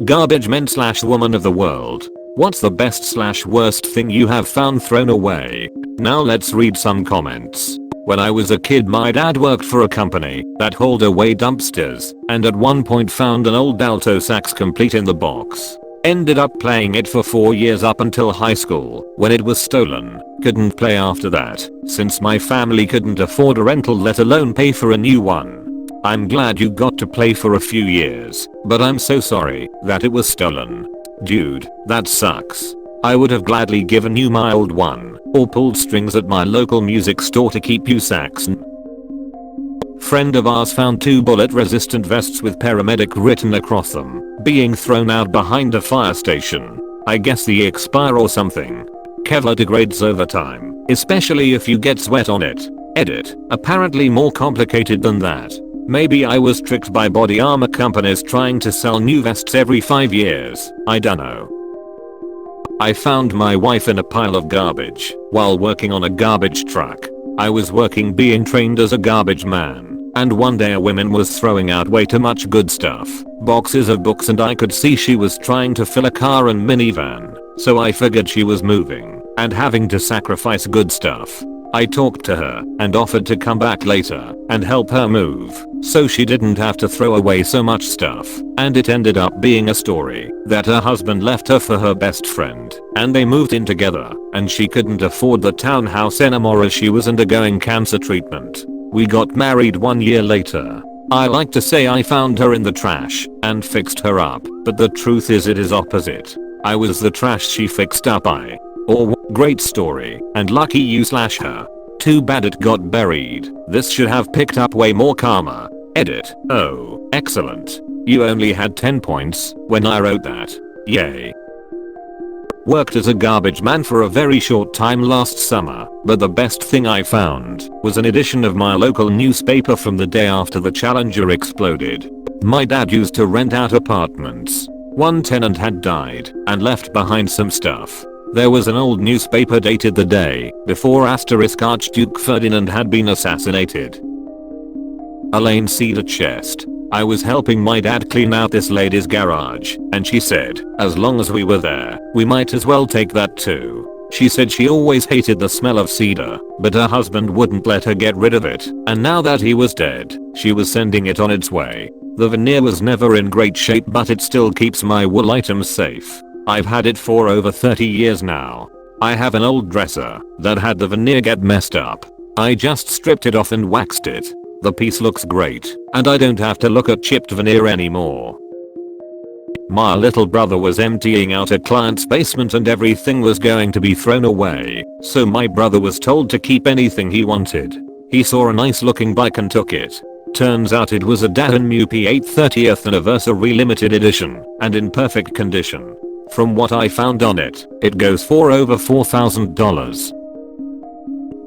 Garbage men / woman of the world. What's the best / worst thing you have found thrown away? Now let's read some comments. When I was a kid, my dad worked for a company that hauled away dumpsters and at one point found an old alto sax complete in the box. Ended up playing it for 4 years up until high school when it was stolen. Couldn't play after that since my family couldn't afford a rental, let alone pay for a new one. I'm glad you got to play for a few years, but I'm so sorry that it was stolen. Dude, that sucks. I would have gladly given you my old one or pulled strings at my local music store to keep you saxing. Friend of ours found 2 bullet-resistant vests with paramedic written across them, being thrown out behind a fire station. I guess they expire or something. Kevlar degrades over time, especially if you get sweat on it. Edit. Apparently more complicated than that. Maybe I was tricked by body armor companies trying to sell new vests every 5 years. I dunno. I found my wife in a pile of garbage while working on a garbage truck. I was working being trained as a garbage man, and one day a woman was throwing out way too much good stuff. Boxes of books, and I could see she was trying to fill a car and minivan, so I figured she was moving and having to sacrifice good stuff. I talked to her and offered to come back later and help her move so she didn't have to throw away so much stuff, and it ended up being a story that her husband left her for her best friend and they moved in together, and she couldn't afford the townhouse anymore as she was undergoing cancer treatment. We got married 1 year later. I like to say I found her in the trash and fixed her up, but the truth is it is opposite. I was the trash she fixed up. Great story, and lucky you / her. Too bad it got buried. This should have picked up way more karma. Edit. Oh, excellent. You only had 10 points when I wrote that. Yay. Worked as a garbage man for a very short time last summer, but the best thing I found was an edition of my local newspaper from the day after the Challenger exploded. My dad used to rent out apartments. One tenant had died and left behind some stuff. There was an old newspaper dated the day before Archduke Ferdinand had been assassinated. Elaine Cedar chest. I was helping my dad clean out this lady's garage, and she said, as long as we were there, we might as well take that too. She said she always hated the smell of cedar, but her husband wouldn't let her get rid of it, and now that he was dead, she was sending it on its way. The veneer was never in great shape, but it still keeps my wool items safe. I've had it for over 30 years now. I have an old dresser that had the veneer get messed up. I just stripped it off and waxed it. The piece looks great, and I don't have to look at chipped veneer anymore. My little brother was emptying out a client's basement and everything was going to be thrown away, so my brother was told to keep anything he wanted. He saw a nice looking bike and took it. Turns out it was a Dahon P8 30th anniversary limited edition and in perfect condition. From what I found on it, it goes for over $4,000.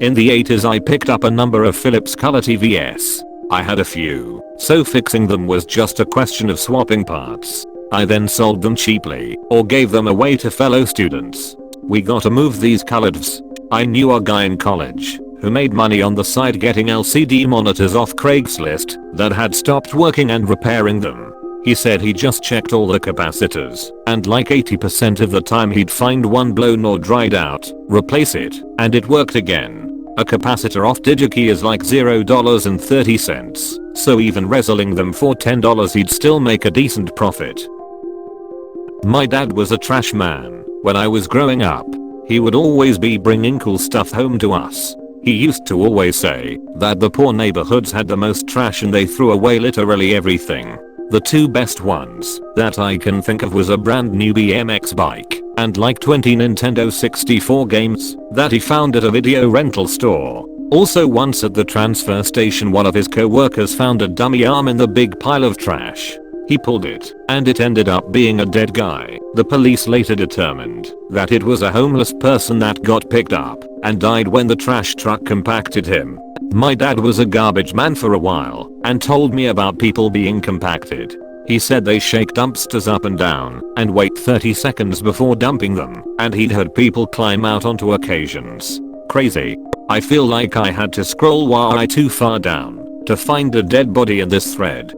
In the 80s I picked up a number of Philips color TVs. I had a few, so fixing them was just a question of swapping parts. I then sold them cheaply or gave them away to fellow students. We got to move these coloreds. I knew a guy in college who made money on the side getting LCD monitors off Craigslist that had stopped working and repairing them. He said he just checked all the capacitors, and like 80% of the time he'd find one blown or dried out, replace it, and it worked again. A capacitor off DigiKey is like $0.30, so even reselling them for $10 he'd still make a decent profit. My dad was a trash man when I was growing up. He would always be bringing cool stuff home to us. He used to always say that the poor neighborhoods had the most trash and they threw away literally everything. The 2 best ones that I can think of was a brand new BMX bike and like 20 Nintendo 64 games that he found at a video rental store. Also once at the transfer station one of his co-workers found a dummy arm in the big pile of trash. He pulled it and it ended up being a dead guy. The police later determined that it was a homeless person that got picked up and died when the trash truck compacted him. My dad was a garbage man for a while and told me about people being compacted. He said they shake dumpsters up and down and wait 30 seconds before dumping them, and he'd heard people climb out onto occasions. Crazy. I feel like I had to scroll way too far down to find a dead body in this thread.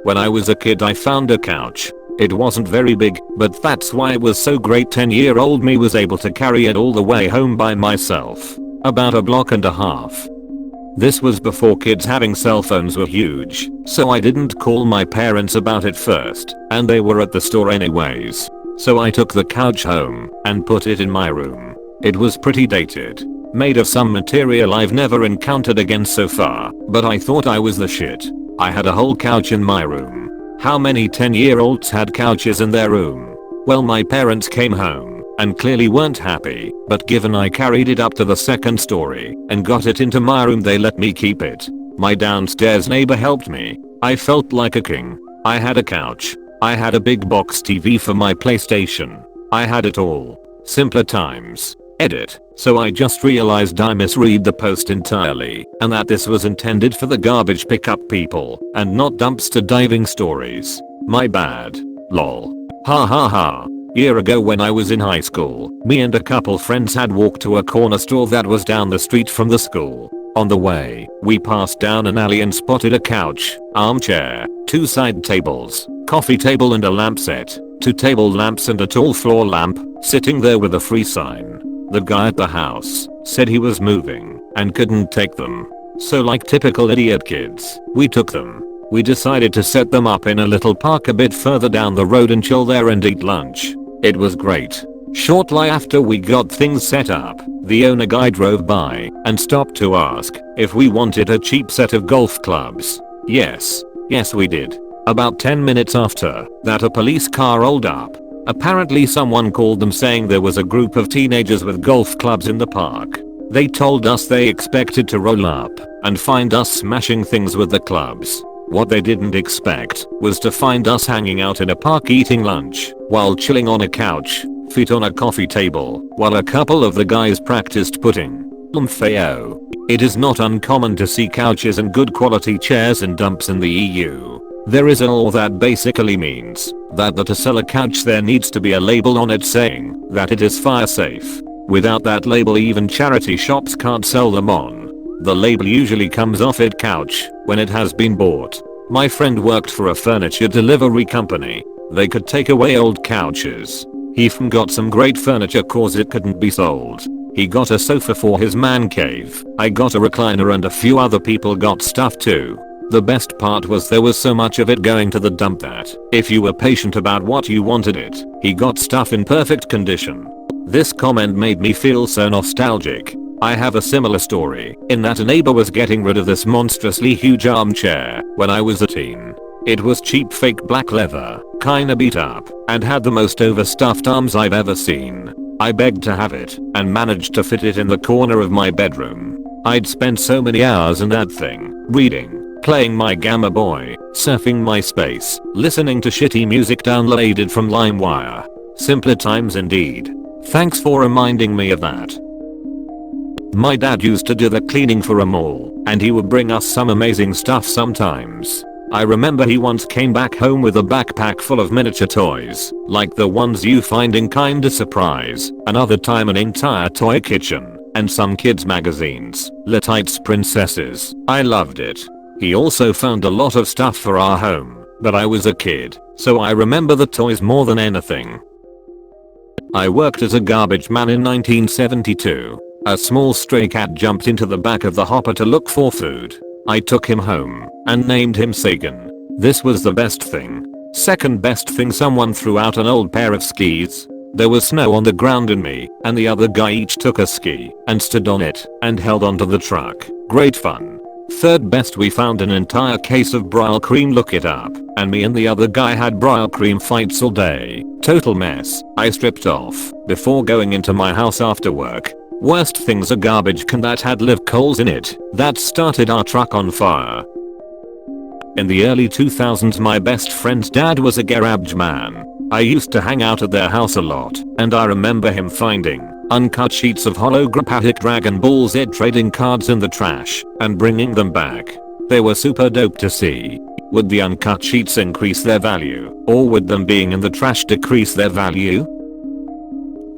When I was a kid I found a couch It wasn't very big, but that's why it was so great. 10-year-old me was able to carry it all the way home by myself. About a block and a half. This was before kids having cell phones were huge, so I didn't call my parents about it first, and they were at the store anyways. So I took the couch home and put it in my room. It was pretty dated, made of some material I've never encountered again so far, but I thought I was the shit. I had a whole couch in my room. How many 10-year-olds had couches in their room? Well, my parents came home and clearly weren't happy, but given I carried it up to the second story and got it into my room, they let me keep it. My downstairs neighbor helped me. I felt like a king. I had a couch. I had a big box TV for my PlayStation. I had it all. Simpler times. Edit. So I just realized I misread the post entirely, and that this was intended for the garbage pickup people and not dumpster diving stories. My bad. Lol. Ha ha ha. Year ago when I was in high school, me and a couple friends had walked to a corner store that was down the street from the school. On the way, we passed down an alley and spotted a couch, armchair, 2 side tables, coffee table and a lamp set, 2 table lamps and a tall floor lamp, sitting there with a free sign. The guy at the house said he was moving and couldn't take them. So like typical idiot kids, we took them. We decided to set them up in a little park a bit further down the road and chill there and eat lunch. It was great. Shortly after we got things set up, the owner guy drove by and stopped to ask if we wanted a cheap set of golf clubs. Yes we did. About 10 minutes after that, a police car rolled up. Apparently someone called them saying there was a group of teenagers with golf clubs in the park. They told us they expected to roll up and find us smashing things with the clubs. What they didn't expect was to find us hanging out in a park eating lunch while chilling on a couch, feet on a coffee table, while a couple of the guys practiced putting. LMFAO. It is not uncommon to see couches and good quality chairs in dumps in the EU. There is a law that basically means that to sell a couch there needs to be a label on it saying that it is fire safe. Without that label, even charity shops can't sell them on. The label usually comes off it couch when it has been bought. My friend worked for a furniture delivery company. They could take away old couches. He got some great furniture cause it couldn't be sold. He got a sofa for his man cave. I got a recliner and a few other people got stuff too. The best part was there was so much of it going to the dump that if you were patient about what you wanted it, he got stuff in perfect condition. This comment made me feel so nostalgic. I have a similar story in that a neighbor was getting rid of this monstrously huge armchair when I was a teen. It was cheap fake black leather, kinda beat up, and had the most overstuffed arms I've ever seen. I begged to have it and managed to fit it in the corner of my bedroom. I'd spent so many hours in that thing, reading, playing my Gamma Boy, surfing MySpace, listening to shitty music downloaded from LimeWire. Simpler times indeed. Thanks for reminding me of that. My dad used to do the cleaning for a mall, and he would bring us some amazing stuff sometimes. I remember he once came back home with a backpack full of miniature toys, like the ones you find in Kinda Surprise, another time an entire toy kitchen, and some kids magazines, Letites Princesses. I loved it. He also found a lot of stuff for our home, but I was a kid, so I remember the toys more than anything. I worked as a garbage man in 1972. A small stray cat jumped into the back of the hopper to look for food. I took him home and named him Sagan. This was the best thing. Second best thing, someone threw out an old pair of skis. There was snow on the ground and me and the other guy each took a ski and stood on it and held onto the truck. Great fun. Third best, we found an entire case of Brial cream, look it up, and me and the other guy had Brial cream fights all day. Total mess. I stripped off before going into my house after work. Worst thing's a garbage can that had live coals in it that started our truck on fire. In the early 2000s, my best friend's dad was a garage man. I used to hang out at their house a lot, and I remember him finding uncut sheets of holographic Dragon Ball Z trading cards in the trash and bringing them back. They were super dope to see. Would the uncut sheets increase their value, or would them being in the trash decrease their value?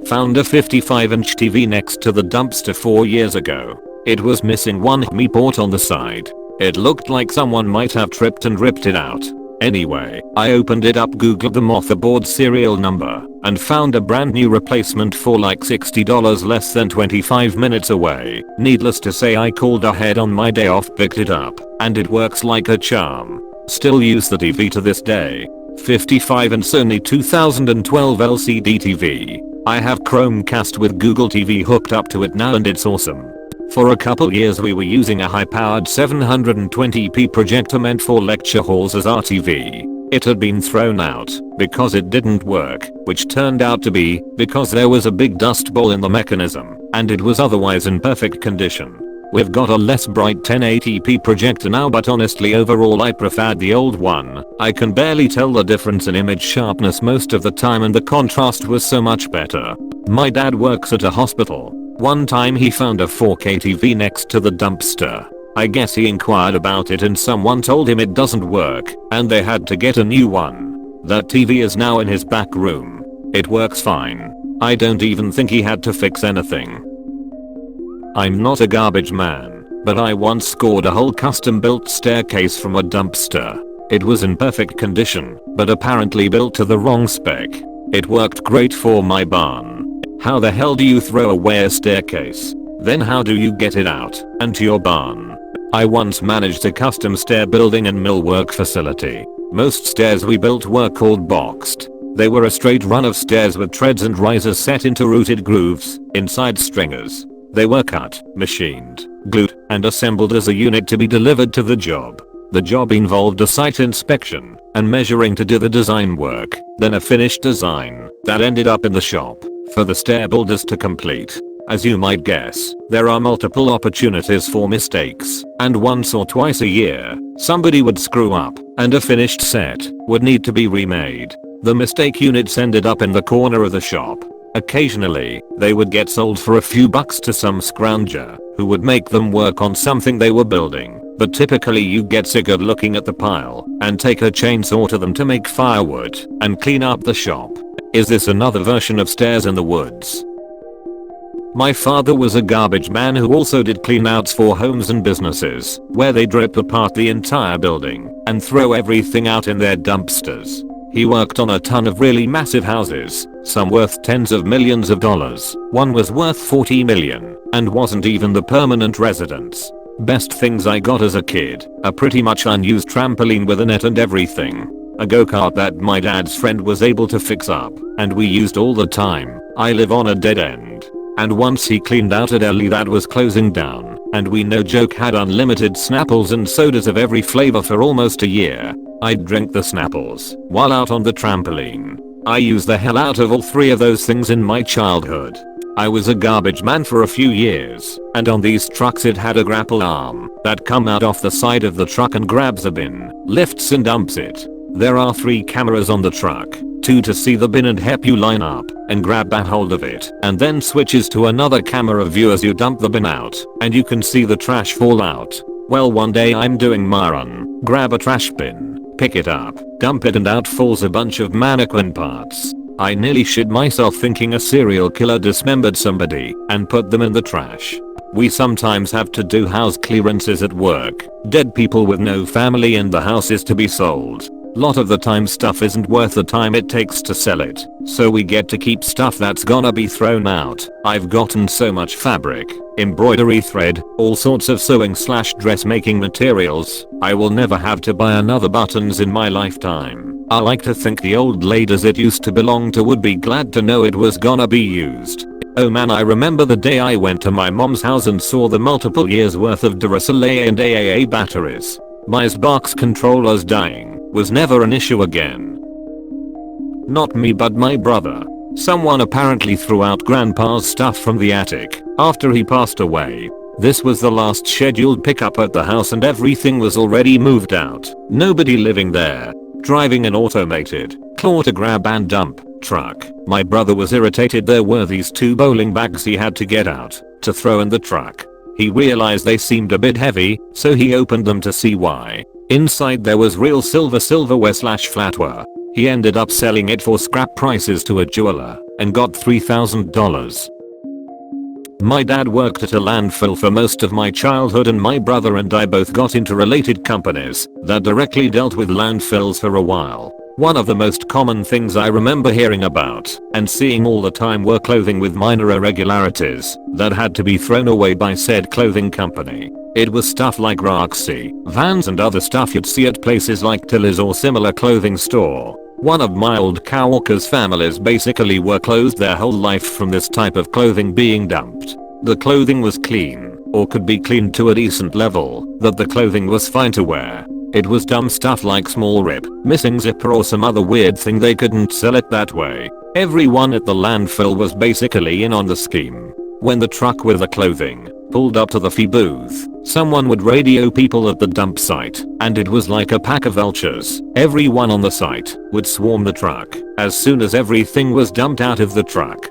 Found a 55-inch TV next to the dumpster 4 years ago. It was missing one HDMI port on the side. It looked like someone might have tripped and ripped it out. Anyway, I opened it up, googled the motherboard serial number, and found a brand new replacement for like $60 less than 25 minutes away. Needless to say, I called ahead on my day off, picked it up, and it works like a charm. Still use the TV to this day. 55 and Sony 2012 LCD TV. I have Chromecast with Google TV hooked up to it now and it's awesome. For a couple years we were using a high-powered 720p projector meant for lecture halls as our TV. It had been thrown out because it didn't work, which turned out to be because there was a big dust bowl in the mechanism, and it was otherwise in perfect condition. We've got a less bright 1080p projector now, but honestly overall I preferred the old one. I can barely tell the difference in image sharpness most of the time and the contrast was so much better. My dad works at a hospital. One time he found a 4K TV next to the dumpster. I guess he inquired about it and someone told him it doesn't work and they had to get a new one. That TV is now in his back room. It works fine. I don't even think he had to fix anything. I'm not a garbage man, but I once scored a whole custom built staircase from a dumpster. It was in perfect condition, but apparently built to the wrong spec. It worked great for my barn. How the hell do you throw away a staircase? Then how do you get it out and to your barn? I once managed a custom stair building and millwork facility. Most stairs we built were called boxed. They were a straight run of stairs with treads and risers set into rooted grooves inside stringers. They were cut, machined, glued, and assembled as a unit to be delivered to the job. The job involved a site inspection and measuring to do the design work, then a finished design that ended up in the shop for the stair builders to complete. As you might guess, there are multiple opportunities for mistakes, and once or twice a year, somebody would screw up, and a finished set would need to be remade. The mistake units ended up in the corner of the shop. Occasionally, they would get sold for a few bucks to some scrounger who would make them work on something they were building, but typically you get sick of looking at the pile and take a chainsaw to them to make firewood and clean up the shop. Is this another version of stairs in the woods? My father was a garbage man who also did cleanouts for homes and businesses, where they rip apart the entire building and throw everything out in their dumpsters. He worked on a ton of really massive houses, some worth tens of millions of dollars. One was worth 40 million and wasn't even the permanent residence. Best things I got as a kid, a pretty much unused trampoline with a net and everything. A go-kart that my dad's friend was able to fix up and we used all the time. I live on a dead end. And once he cleaned out a deli that was closing down, and we no joke had unlimited Snapples and sodas of every flavor for almost a year. I'd drink the Snapples while out on the trampoline. I used the hell out of all three of those things in my childhood. I was a garbage man for a few years, and on these trucks it had a grapple arm that come out off the side of the truck and grabs a bin, lifts and dumps it. There are 3 cameras on the truck. 2 to see the bin and help you line up and grab a hold of it, and then switches to another camera view as you dump the bin out and you can see the trash fall out. Well, one day I'm doing my run, grab a trash bin, pick it up, dump it, and out falls a bunch of mannequin parts. I nearly shit myself thinking a serial killer dismembered somebody and put them in the trash. We sometimes have to do house clearances at work. Dead people with no family in the house is to be sold. Lot of the time stuff isn't worth the time it takes to sell it, so we get to keep stuff that's gonna be thrown out. I've gotten so much fabric, embroidery thread, all sorts of sewing/dressmaking materials. I will never have to buy another buttons in my lifetime. I like to think the old ladies it used to belong to would be glad to know it was gonna be used. Oh man, I remember the day I went to my mom's house and saw the multiple years worth of Duracell AA and AAA batteries. My Xbox controllers dying was never an issue again. Not me, but my brother. Someone apparently threw out grandpa's stuff from the attic after he passed away. This was the last scheduled pickup at the house and everything was already moved out. Nobody living there. Driving an automated claw to grab and dump truck. My brother was irritated. There were these 2 bowling bags he had to get out to throw in the truck. He realized they seemed a bit heavy, so he opened them to see why. Inside there was real silverware/flatware. He ended up selling it for scrap prices to a jeweler and got $3,000. My dad worked at a landfill for most of my childhood and my brother and I both got into related companies that directly dealt with landfills for a while. One of the most common things I remember hearing about and seeing all the time were clothing with minor irregularities that had to be thrown away by said clothing company. It was stuff like Roxy, Vans and other stuff you'd see at places like Tilly's or similar clothing store. One of my old coworkers' families basically were closed their whole life from this type of clothing being dumped. The clothing was clean, or could be cleaned to a decent level, that the clothing was fine to wear. It was dumb stuff like small rip, missing zipper or some other weird thing they couldn't sell it that way. Everyone at the landfill was basically in on the scheme. When the truck with the clothing pulled up to the fee booth, someone would radio people at the dump site, and it was like a pack of vultures. Everyone on the site would swarm the truck as soon as everything was dumped out of the truck.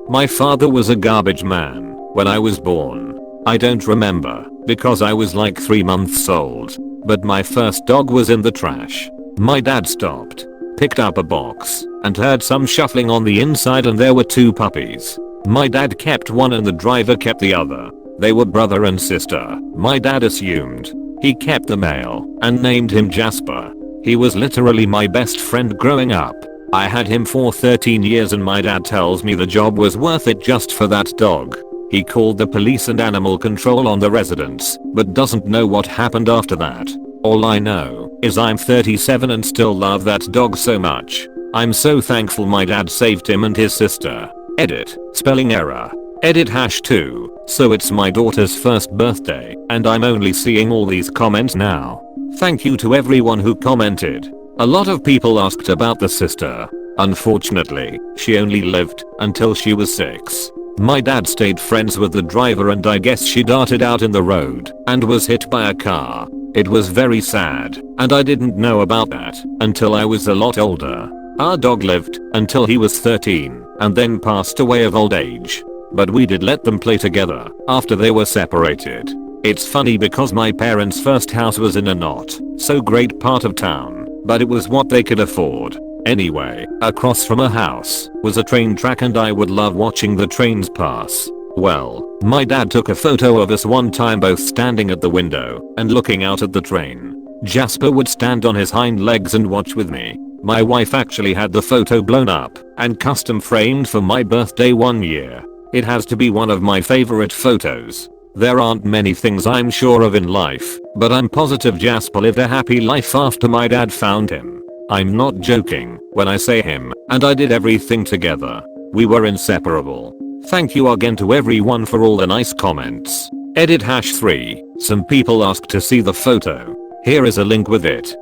My father was a garbage man when I was born. I don't remember because I was like 3 months old, but my first dog was in the trash. My dad stopped, picked up a box, and heard some shuffling on the inside and there were 2 puppies. My dad kept one and the driver kept the other. They were brother and sister. My dad assumed he kept the male and named him Jasper. He was literally my best friend growing up. I had him for 13 years and my dad tells me the job was worth it just for that dog. He called the police and animal control on the residents, but doesn't know what happened after that. All I know is I'm 37 and still love that dog so much. I'm so thankful my dad saved him and his sister. Edit, spelling error. Edit #2. So it's my daughter's first birthday and I'm only seeing all these comments now. Thank you to everyone who commented. A lot of people asked about the sister. Unfortunately, she only lived until she was 6. My dad stayed friends with the driver and I guess she darted out in the road and was hit by a car. It was very sad and I didn't know about that until I was a lot older. Our dog lived until he was 13 and then passed away of old age. But we did let them play together after they were separated. It's funny because my parents' first house was in a not so great part of town, but it was what they could afford. Anyway, across from a house was a train track and I would love watching the trains pass. Well, my dad took a photo of us one time both standing at the window and looking out at the train. Jasper would stand on his hind legs and watch with me. My wife actually had the photo blown up and custom framed for my birthday one year. It has to be one of my favorite photos. There aren't many things I'm sure of in life, but I'm positive Jasper lived a happy life after my dad found him. I'm not joking when I say him and I did everything together. We were inseparable. Thank you again to everyone for all the nice comments. Edit #3. Some people asked to see the photo. Here is a link with it.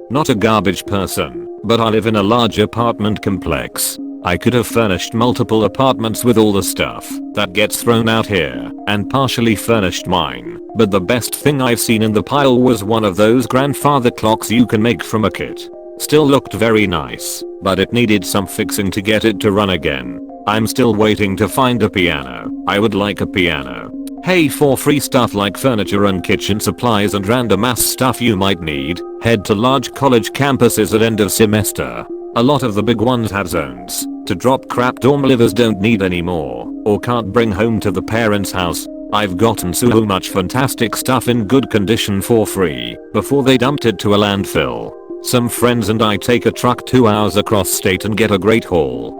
Not a garbage person, but I live in a large apartment complex. I could have furnished multiple apartments with all the stuff that gets thrown out here and partially furnished mine, but the best thing I've seen in the pile was one of those grandfather clocks you can make from a kit. Still looked very nice, but it needed some fixing to get it to run again. I'm still waiting to find a piano. I would like a piano. Hey, for free stuff like furniture and kitchen supplies and random ass stuff you might need, head to large college campuses at end of semester. A lot of the big ones have zones to drop crap dorm livers don't need anymore or can't bring home to the parents' house. I've gotten so much fantastic stuff in good condition for free before they dumped it to a landfill. Some friends and I take a truck 2 hours across state and get a great haul.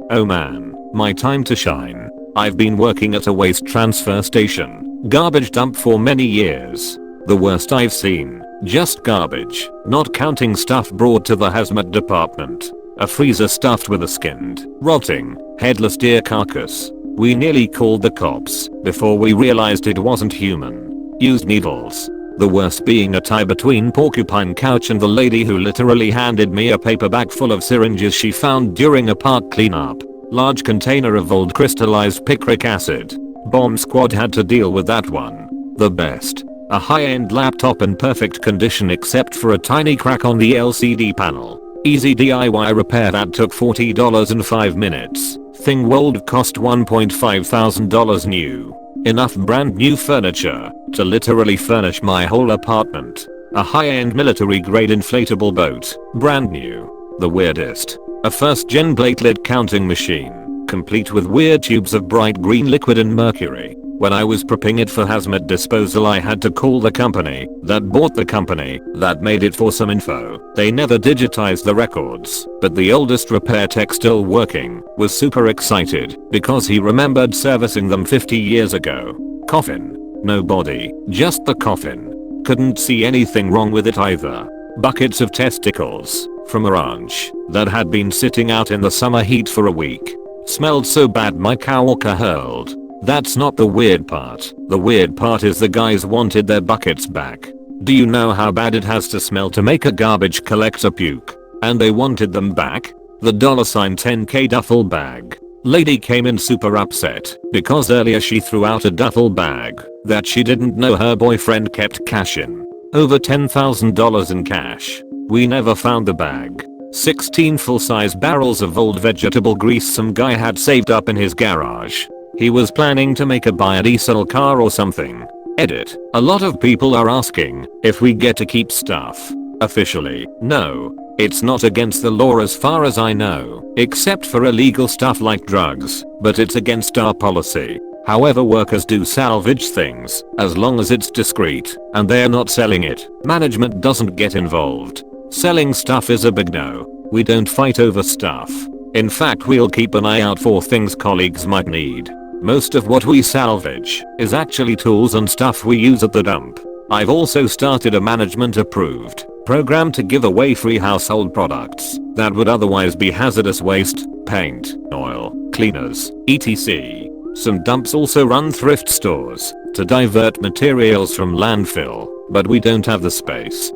Oh man, my time to shine. I've been working at a waste transfer station, garbage dump for many years. The worst I've seen, just garbage, not counting stuff brought to the hazmat department. A freezer stuffed with a skinned, rotting, headless deer carcass. We nearly called the cops before we realized it wasn't human. Used needles. The worst being a tie between porcupine couch and the lady who literally handed me a paper bag full of syringes she found during a park cleanup. Large container of old crystallized picric acid. Bomb squad had to deal with that one. The best. A high-end laptop in perfect condition except for a tiny crack on the LCD panel. Easy DIY repair that took $40 in 5 minutes. Thing would cost $1,500 new. Enough brand new furniture to literally furnish my whole apartment. A high-end military grade inflatable boat. Brand new. The weirdest. A first gen platelet counting machine. complete with weird tubes of bright green liquid and mercury. When I was prepping it for hazmat disposal, I had to call the company that bought the company that made it for some info. They never digitized the records, but the oldest repair tech still working was super excited because he remembered servicing them 50 years ago. Coffin. No body, just the coffin. Couldn't see anything wrong with it either. Buckets of testicles from a ranch that had been sitting out in the summer heat for a week. Smelled so bad my coworker hurled. That's not the weird part. The weird part is the guys wanted their buckets back. Do you know how bad it has to smell to make a garbage collector puke? And they wanted them back? The $10K duffel bag. Lady came in super upset because earlier she threw out a duffel bag that she didn't know her boyfriend kept cash in. Over $10,000 in cash. We never found the bag. 16 full-size barrels of old vegetable grease some guy had saved up in his garage. He was planning to make a biodiesel car or something. Edit. A lot of people are asking if we get to keep stuff. Officially, no. It's not against the law as far as I know, except for illegal stuff like drugs, but it's against our policy. However, workers do salvage things as long as it's discreet and they're not selling it. Management doesn't get involved. Selling stuff is a big no. We don't fight over stuff. In fact, we'll keep an eye out for things colleagues might need. Most of what we salvage is actually tools and stuff we use at the dump. I've also started a management approved program to give away free household products that would otherwise be hazardous waste, paint, oil, cleaners, etc. Some dumps also run thrift stores to divert materials from landfill, but we don't have the space.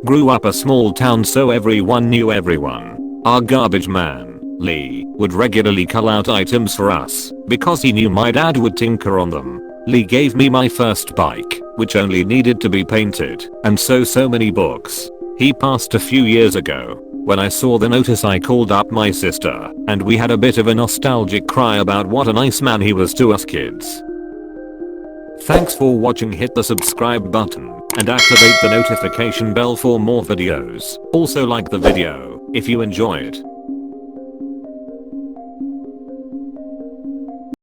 Grew up a small town so everyone knew everyone. Our garbage man, Lee, would regularly cull out items for us because he knew my dad would tinker on them. Lee gave me my first bike, which only needed to be painted, and so many books. He passed a few years ago. When I saw the notice, I called up my sister, and we had a bit of a nostalgic cry about what a nice man he was to us kids. Thanks for watching. Hit the subscribe button and activate the notification bell for more videos. Also like the video if you enjoy it.